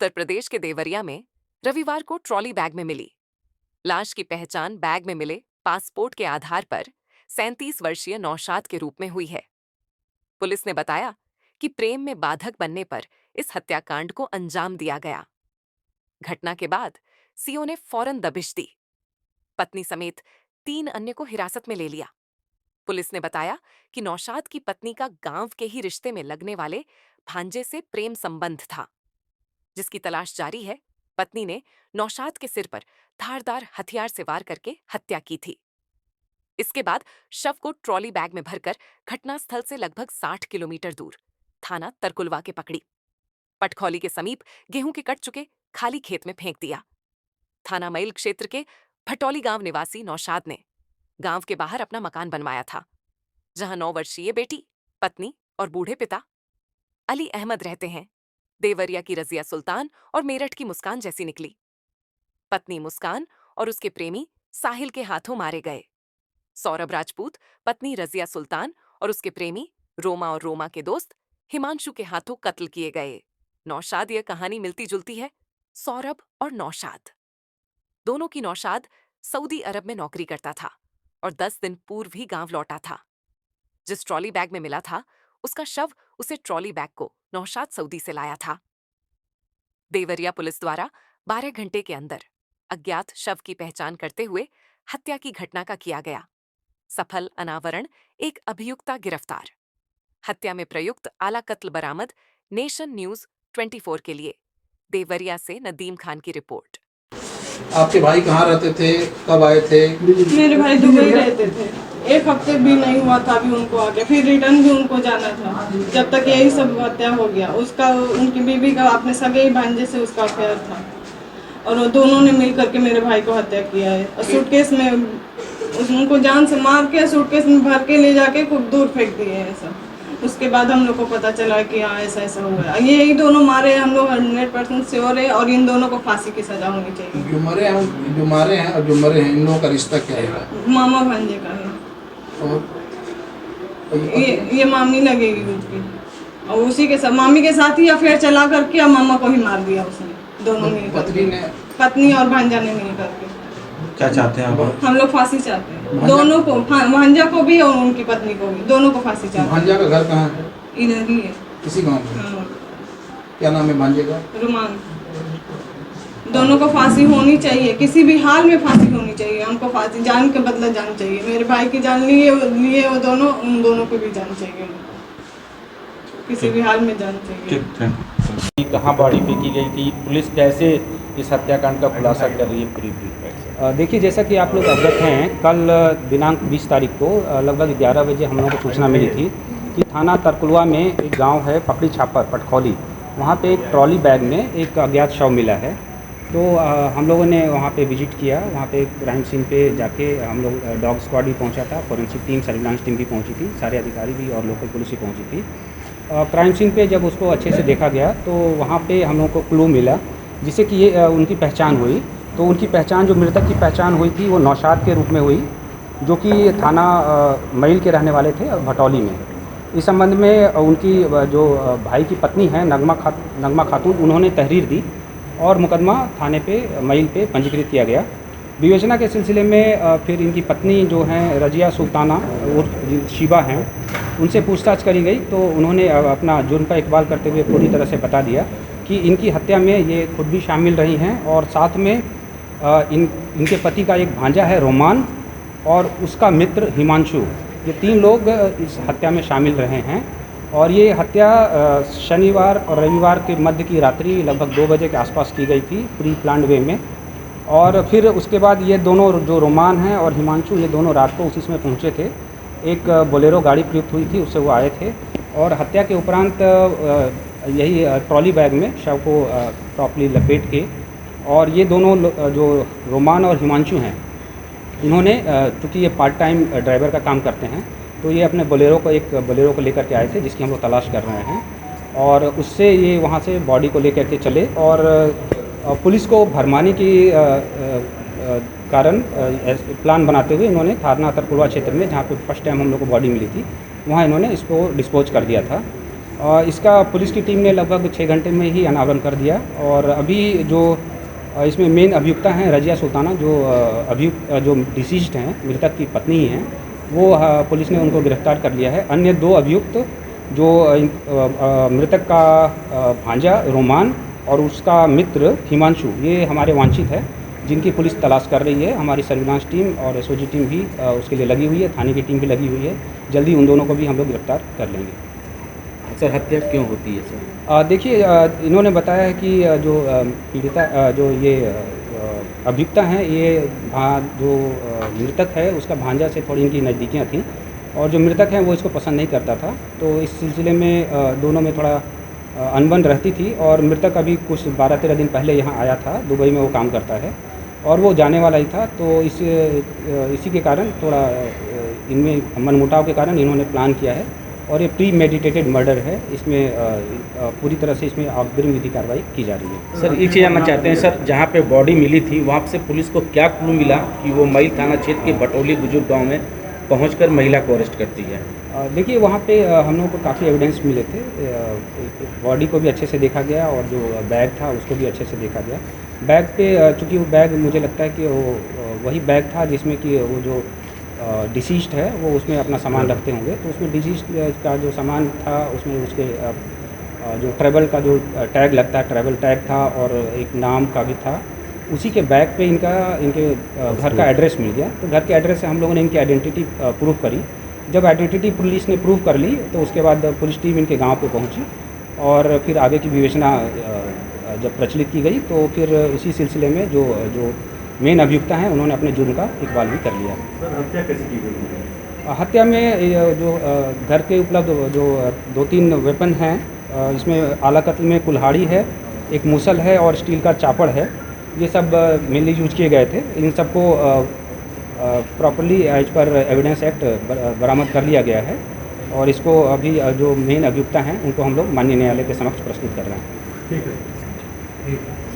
उत्तर प्रदेश के देवरिया में रविवार को ट्रॉली बैग में मिली लाश की पहचान बैग में मिले पासपोर्ट के आधार पर 37 वर्षीय नौशाद के रूप में हुई है। पुलिस ने बताया कि प्रेम में बाधक बनने पर इस हत्याकांड को अंजाम दिया गया। घटना के बाद सीओ ने फौरन दबिश दी। पत्नी समेत 3 अन्य को हिरासत में ले लिया। पुलिस ने बताया कि नौशाद की पत्नी का गांव के ही रिश्ते में लगने वाले भांजे से प्रेम संबंध था, जिसकी तलाश जारी है। पत्नी ने नौशाद के सिर पर धारदार हथियार से वार करके हत्या की थी। इसके बाद शव को ट्रॉली बैग में भरकर घटनास्थल से लगभग 60 किलोमीटर दूर थाना तरकुलवा के पकड़ी पटखौली के समीप गेहूं के कट चुके खाली खेत में फेंक दिया। थाना मैल क्षेत्र के भटौली गांव निवासी नौशाद ने गांव के बाहर अपना मकान बनवाया था, जहां 9 वर्षीय बेटी, पत्नी और बूढ़े पिता अली अहमद रहते हैं। देवरिया की रजिया सुल्तान और मेरठ की मुस्कान जैसी निकली। पत्नी मुस्कान और उसके प्रेमी साहिल के हाथों मारे गए। सौरभ राजपूत पत्नी रजिया सुल्तान और उसके प्रेमी रोमा और रोमा के दोस्त हिमांशु के हाथों कत्ल किए गए। नौशाद, यह कहानी मिलती जुलती है। सौरभ और नौशाद दोनों की नौशाद सऊदी अरब में नौकरी करता था और 10 दिन पूर्व ही गांव लौटा था। जिस ट्रॉली बैग में मिला था, उसका शव उसे ट्रॉली बैग को नौशाद सऊदी से लाया था। देवरिया पुलिस द्वारा 12 घंटे के अंदर अज्ञात शव की पहचान करते हुए हत्या की घटना का किया गया सफल अनावरण। एक अभियुक्ता गिरफ्तार। हत्या में प्रयुक्त आला कत्ल बरामद। नेशन न्यूज 24 के लिए देवरिया से नदीम खान की रिपोर्ट। आपके भाई कहाँ रहते थे, कब आए थे? मेरे भाई दुबई रहते थे। 1 हफ्ते भी नहीं हुआ था अभी उनको आके, फिर रिटर्न भी उनको जाना था। जब तक यही सब हत्या हो गया। उसका, उनकी बीवी का अपने सगे ही भांजे से उसका अफेयर था और वो दोनों ने मिल करके मेरे भाई को हत्या किया है। और सूटकेस में उनको जान से मार के सूटकेस में भर के ले जाके खूब दूर फेंक दिए हैं सब। उसके बाद हम लोग को पता चला कि हाँ ऐसा ऐसा हुआ। यही दोनों मारे, हम लोग 100% श्योर है और इन दोनों को फांसी की सजा होनी चाहिए। जो मारे हैं और जो मरे हैं, इन लोगों का रिश्ता क्या है? मामा भांजे का है और ये मामी लगेगी उसकी, और उसी के साथ मामी के साथ ही अफेयर चला करके और मामा को ही मार दिया उसने। दोनों मिलकर, पत्नी और भांजा ने मिल करके। क्या चाहते हैं आप? हम लोग फांसी चाहते हैं दोनों को, भांजा को भी और उनकी पत्नी को भी, दोनों को फांसी चाहते हैं। भांजा का घर कहाँ है? इधर ही है, किसी गांव में। हाँ। क्या नाम है भांजे का? रुमान। दोनों को फांसी होनी चाहिए, किसी भी हाल में फांसी होनी चाहिए। हमको फांसी, जान के बदला जान चाहिए। मेरे भाई की जान लिए वो दोनों, उन दोनों को भी जान चाहिए। किसी भी हाल में जान चाहिए। कहाँ बॉडी फेंकी गई थी? पुलिस कैसे इस हत्याकांड का खुलासा कर रही है? देखिए, जैसा कि आप लोग अवगत हैं, कल दिनांक 20 तारीख को लगभग 11 बजे हम लोगों को सूचना मिली थी कि थाना तरकुलवा में एक गांव है पकड़ी छापर पटखौली, वहां पे एक ट्रॉली बैग में एक अज्ञात शव मिला है। तो हम लोगों ने वहां पे विजिट किया। वहां पे क्राइम सीन पे जाके हम लोग, डॉग स्क्वाड भी पहुंचा था, फोरेंसिक टीम, सर्विलांस टीम भी पहुंची थी, सारे अधिकारी भी और लोकल पुलिस भी पहुंची थी। क्राइम सीन पे जब उसको अच्छे से देखा गया तो वहाँ पे हम लोग को क्लू मिला, जिससे कि ये उनकी पहचान हुई। तो उनकी पहचान, जो मृतक की पहचान हुई थी, वो नौशाद के रूप में हुई, जो कि थाना मैल के रहने वाले थे भटौली में। इस संबंध में उनकी जो भाई की पत्नी है नगमा खातून, उन्होंने तहरीर दी और मुकदमा थाने पे मैल पे पंजीकृत किया गया। विवेचना के सिलसिले में फिर इनकी पत्नी जो हैं रजिया सुल्ताना उर्फ शिबा हैं, उनसे पूछताछ करी गई तो उन्होंने अपना जुर्म का इकबाल करते हुए पूरी तरह से बता दिया कि इनकी हत्या में ये खुद भी शामिल रही हैं और साथ में इनके पति का एक भांजा है रोमान और उसका मित्र हिमांशु, ये 3 लोग इस हत्या में शामिल रहे हैं। और ये हत्या शनिवार और रविवार के मध्य की रात्रि लगभग 2 बजे के आसपास की गई थी, प्री प्लान्ड वे में। और फिर उसके बाद ये दोनों, जो रोमान हैं और हिमांशु, ये दोनों रात को उसी में पहुँचे थे। एक बोलेरो गाड़ी प्रयुक्त हुई थी, उससे वो आए थे और हत्या के उपरांत यही ट्रॉली बैग में शव को प्रॉपर्ली लपेट के, और ये दोनों जो रोमान और हिमांशु हैं, इन्होंने, चूँकि ये पार्ट टाइम ड्राइवर का काम करते हैं, तो ये अपने बोलेरो को लेकर के आए थे, जिसकी हम लोग तलाश कर रहे हैं। और उससे ये वहाँ से बॉडी को लेकर के चले और पुलिस को भरमाने की कारण प्लान बनाते हुए इन्होंने थाना तरकुलवा क्षेत्र में, जहाँ पे फर्स्ट टाइम हम लोग को बॉडी मिली थी, वहाँ इन्होंने इसको डिस्पोज कर दिया था। इसका पुलिस की टीम ने लगभग 6 घंटे में ही अनावरण कर दिया। और अभी जो इसमें मेन अभियुक्ता हैं रजिया सुल्ताना, जो डिसीज्ड हैं, मृतक की पत्नी ही हैं, वो पुलिस ने उनको गिरफ्तार कर लिया है। अन्य 2 अभियुक्त जो मृतक का भांजा रोमान और उसका मित्र हिमांशु, ये हमारे वांछित है, जिनकी पुलिस तलाश कर रही है। हमारी सर्विलांस टीम और एसओजी टीम भी उसके लिए लगी हुई है, थाने की टीम भी लगी हुई है। जल्दी उन दोनों को भी हम लोग गिरफ्तार कर लेंगे। सर हत्या क्यों होती है सर? देखिए, इन्होंने बताया है कि जो पीड़िता जो ये अभियुक्ता हैं, ये जो मृतक है उसका भांजा से थोड़ी इनकी नज़दीकियाँ थीं, और जो मृतक हैं वो इसको पसंद नहीं करता था। तो इस सिलसिले में दोनों में थोड़ा अनबन रहती थी। और मृतक अभी कुछ 12-13 दिन पहले यहाँ आया था, दुबई में वो काम करता है और वो जाने वाला ही था। तो इसी के कारण थोड़ा इनमें मनमुटाव के कारण इन्होंने प्लान किया है, और ये प्री मेडिटेटेड मर्डर है। इसमें पूरी तरह से इसमें अग्रिम विधि कार्रवाई की जा रही है। सर एक चीज़ जानना चाहते हैं सर, जहाँ पे बॉडी मिली थी वहाँ से पुलिस को क्या क्लू मिला कि वो मईल थाना क्षेत्र के भटोली बुजुर्ग गांव में पहुंचकर महिला को अरेस्ट करती है? देखिए, वहाँ पे हम लोगों को काफ़ी एविडेंस मिले थे। बॉडी को भी अच्छे से देखा गया और जो बैग था उसको भी अच्छे से देखा गया। बैग पे चूँकि वो बैग मुझे लगता है कि वो वही बैग था जिसमें कि वो जो डिसीज्ड है वो उसमें अपना सामान रखते होंगे। तो उसमें डिसीज्ड का जो सामान था उसमें उसके जो ट्रैवल का जो टैग लगता है, ट्रैवल टैग था और एक नाम का भी था। उसी के बैग पे इनके घर का एड्रेस मिल गया। तो घर के एड्रेस से हम लोगों ने इनकी आइडेंटिटी प्रूव करी। जब आइडेंटिटी पुलिस ने प्रूव कर ली तो उसके बाद पुलिस टीम इनके गांव पे पहुंची और फिर आगे की विवेचना जब प्रचलित की गई तो फिर इसी सिलसिले में जो मेन अभियुक्ता हैं उन्होंने अपने जुर्म का इकबाल भी कर लिया। हत्या कैसे की गई? हत्या में जो घर के उपलब्ध जो 2-3 वेपन हैं, इसमें आला कत्ल में कुल्हाड़ी है, एक मूसल है और स्टील का चापड़ है। ये सब मेनली यूज किए गए थे। इन सबको प्रॉपर्ली एज पर एविडेंस एक्ट बरामद कर लिया गया है और इसको अभी जो मेन अभियुक्ता हैं उनको हम लोग माननीय न्यायालय के समक्ष प्रस्तुत कर रहे हैं। ठीक है।